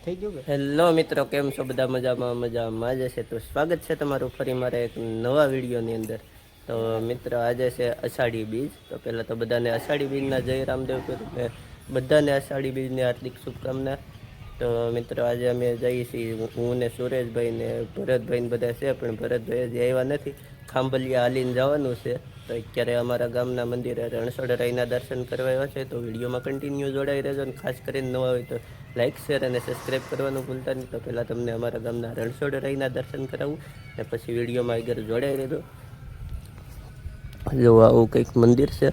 થઈ ગયું કે હેલો મિત્રો, કેમ છો બધા? મજામાં જ છે. તો સ્વાગત છે તમારું ફરી મારે એક નવા વિડીયોની અંદર. તો મિત્રો, આજે છે અષાઢી બીજ. તો પહેલાં તો બધાને અષાઢી બીજના જય રામદેવ ને બધાને અષાઢી બીજની હાર્દિક શુભકામના. તો મિત્રો, આજે અમે જઈએ છીએ, હું ને સુરેશભાઈ ને ભરતભાઈ ને બધા છે, પણ ભરતભાઈ હજી આવ્યા નથી. ખાંભલિયા હાલીને જવાનું છે. તો અત્યારે અમારા ગામના મંદિરે રણછોડરાયના દર્શન કરવા આવ્યા છે. તો વિડીયોમાં કન્ટિન્યુ જોડાઈ રહેજો. અને ખાસ કરીને નવા હોય તો લાઇક, શેર અને સબસ્ક્રાઈબ કરવાનું ભૂલતા નહીં. તો પહેલાં તમને અમારા ગામના રણછોડરાયના દર્શન કરાવું ને પછી વિડીયોમાં આગળ જોડાઈ રહેજો. જો આવું કંઈક મંદિર છે.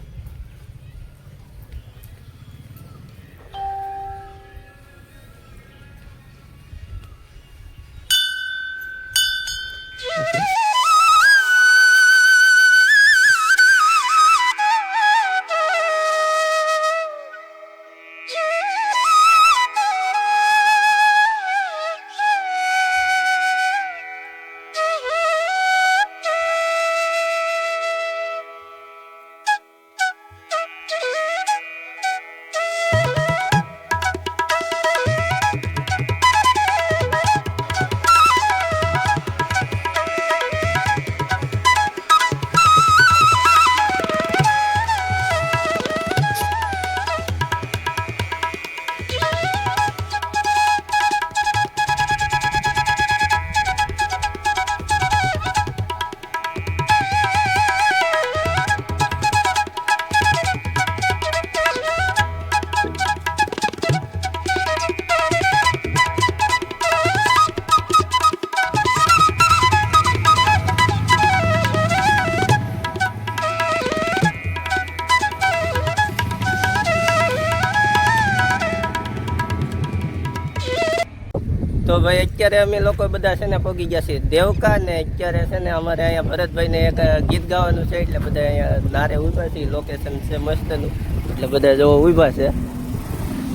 તો ભાઈ, અત્યારે અમે લોકો બધા છે ને પહોંચી ગયા છીએ દેવકા ને. અત્યારે છે ને અમારે અહીંયા ભરતભાઈને એક ગીત ગાવાનું છે, એટલે બધા અહીંયા નારે ઊભા છે. લોકેશન છે મસ્તનું, એટલે બધા જો ઊભા છે.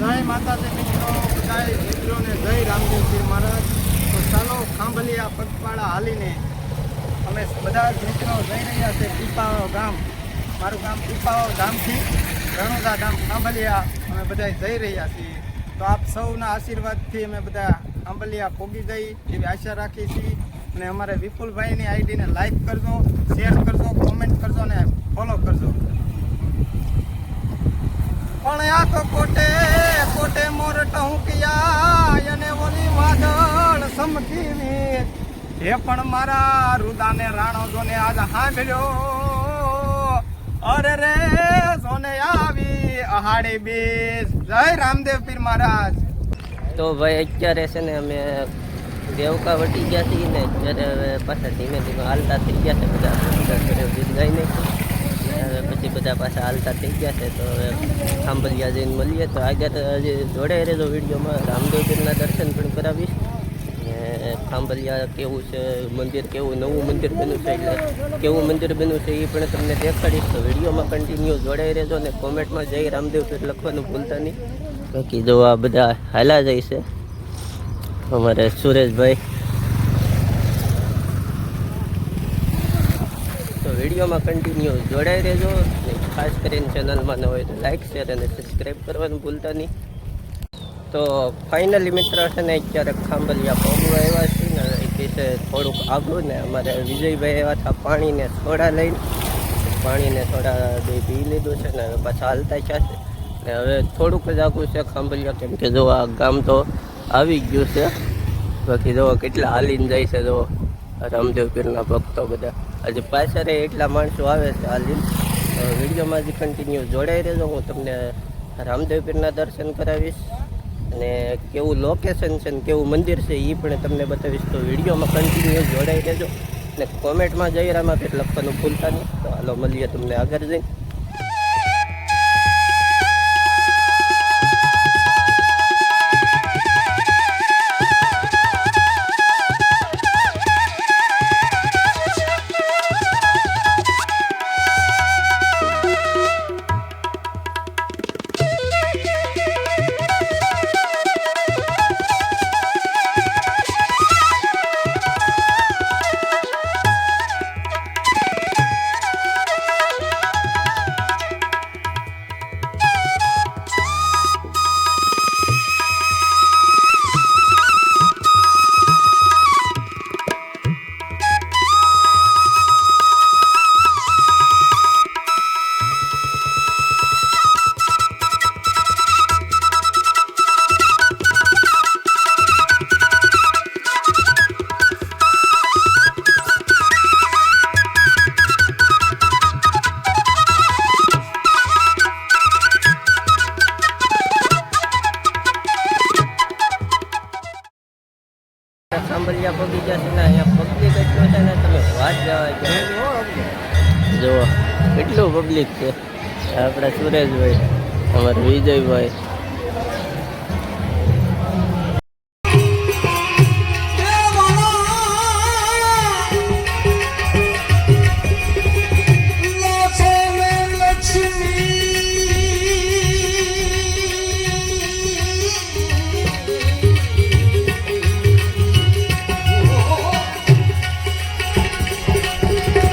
જય માતાજી મિત્રો, બધા મિત્રોને જય રામદેવજી મહારાજ. તો ચાલો ખાંભલિયા પગપાળા હાલીને અમે બધા મિત્રો જઈ રહ્યા છે પીપાવાવ ગામ. મારું ગામ પીપાવાવ ગામથી રણોદા ગામ ખાંભલિયા અમે બધા જઈ રહ્યા છીએ. તો આપ સૌના આશીર્વાદથી અમે બધા ખાંભલિયા પોગી ગઈ એવી આશા રાખીએ છીએ. અને અમારે વિપુલભાઈની આઈડીને લાઈક કરજો, શેર કરજો, કોમેન્ટ કરજો ને ફોલો કરજો. પણ આ તો કોટે કોટે મોર ટહુકિયા અને ઓલી વાદળ સમકીવી એ પણ મારા રુદાને રાણો જોને આજ હાંભળ્યો. અરે રે સોને આવી અહાડી બીજ. જય રામદેવ પીર મહારાજ. તો ભાઈ, અત્યારે છે ને અમે દેવકા વટી ગયા છીએ ને. અત્યારે હવે પાછા ધીમે ધીમે હાલતા થઈ ગયા છે બધા. ગીત ગાઈને હવે પછી બધા પાછા હાલતા થઈ ગયા છે. તો હવે ખાંભલિયા જઈને મળીએ. તો આગળ હજી જોડાઈ રહેજો વિડીયોમાં. રામદેવ પીરના દર્શન પણ કરાવીશ. ને ખાંભલિયા કેવું છે મંદિર, કેવું નવું મંદિર બન્યું છે, એટલે કેવું મંદિર બન્યું છે એ પણ તમને દેખાડીશ. તો વિડીયોમાં કન્ટિન્યુ જોડાઈ રહેજો ને કોમેન્ટમાં જય રામદેવ પીર લખવાનું ભૂલતા નહીં. બાકી જો આ બધા હાલા જાય છે અમારે સુરેશભાઈ. તો વિડીયોમાં કન્ટિન્યુ જોડાઈ રહેજો. ખાસ કરીને ચેનલમાં ન હોય તો લાઈક, શેર અને સબસ્ક્રાઈબ કરવાનું ભૂલતા નહીં. તો ફાઇનલી મિત્ર છે ને અત્યારે ખાંભલિયા પહોંચવા આવ્યા છીએ ને. એ છે થોડુંક આગળ ને અમારે વિજયભાઈ આવ્યા હતા પાણીને સોડા લઈને. પાણીને સોડા બે પી લીધું છે ને હવે પાછા હાલતા છે. ને હવે થોડુંક જ આગું છે ખાંભલિયા, કેમ કે જો આ ગામ તો આવી ગયું છે. બાકી જો કેટલા હાલીને જાય છે. જો રામદેવ પીરના ભક્તો બધા હજી પાછળ એટલા માણસો આવે છે હાલીને. વિડીયોમાં હજી કન્ટિન્યુ જોડાઈ રહેજો. હું તમને રામદેવ પીરના દર્શન કરાવીશ અને કેવું લોકેશન છે ને કેવું મંદિર છે એ પણ તમને બતાવીશ. તો વિડીયોમાં કન્ટિન્યુ જોડાઈ રહેજો ને કોમેન્ટમાં જય રામાપીર લખવાનું ભૂલતા નહીં. તો હાલો મળીએ તમને આગળ જઈને. ખાંભલિયા પગી ગયા છે ને અહીંયા પબ્લિક એટલું છે ને તમે વાત જવા જુઓ કેટલું પબ્લિક છે આપણા સુરેશભાઈ અમારા વિજયભાઈ